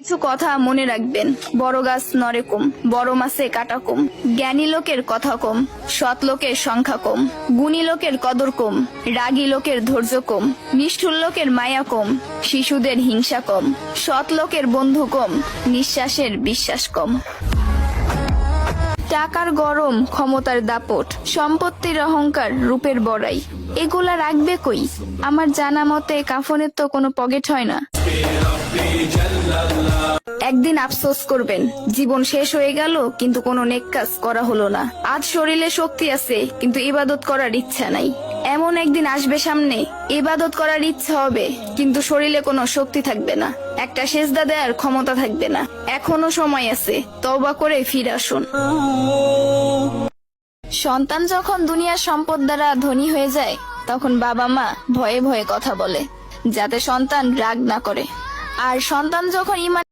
কিছু কথা মনে রাখবেন, বড় গাছ নড়ে কম, বড় মাছে কাটা কম, জ্ঞানী লোকের কথা কম, সৎ লোকের সংখ্যা কম, গুণী লোকের কদর কম, রাগী লোকের ধৈর্য কম, নিষ্ঠুর লোকের মায়া কম, শিশুদের হিংসা কম, সৎ লোকের বন্ধু কম, নিঃশ্বাসের বিশ্বাস কম। টাকার গরম, ক্ষমতার দাপট, সম্পত্তির অহংকার, রূপের বড়াই, এগুলা রাখবে কই? আমার জানা মতে কাফনের তো কোনো পকেট হয় না। একদিন আফসোস করবেন, জীবন শেষ হয়ে গেল কিন্তু কোনো নেক কাজ করা হলো না। আজ শরীরে শক্তি আছে কিন্তু ইবাদত করার ইচ্ছা নাই। এমন একদিন আসবে সামনে, ইবাদত করার ইচ্ছা হবে কিন্তু শরীরে কোনো শক্তি থাকবে না, একটা সেজদা দেওয়ার ক্ষমতা থাকবে না। এখনো সময় আছে, তওবা করে ফিরে আসুন। সন্তান যখন দুনিয়ার সম্পদ দ্বারা ধনী হয়ে যায়, তখন বাবা মা ভয়ে ভয়ে কথা বলে যাতে সন্তান রাগ না করে। আর সন্তান যখন ইমান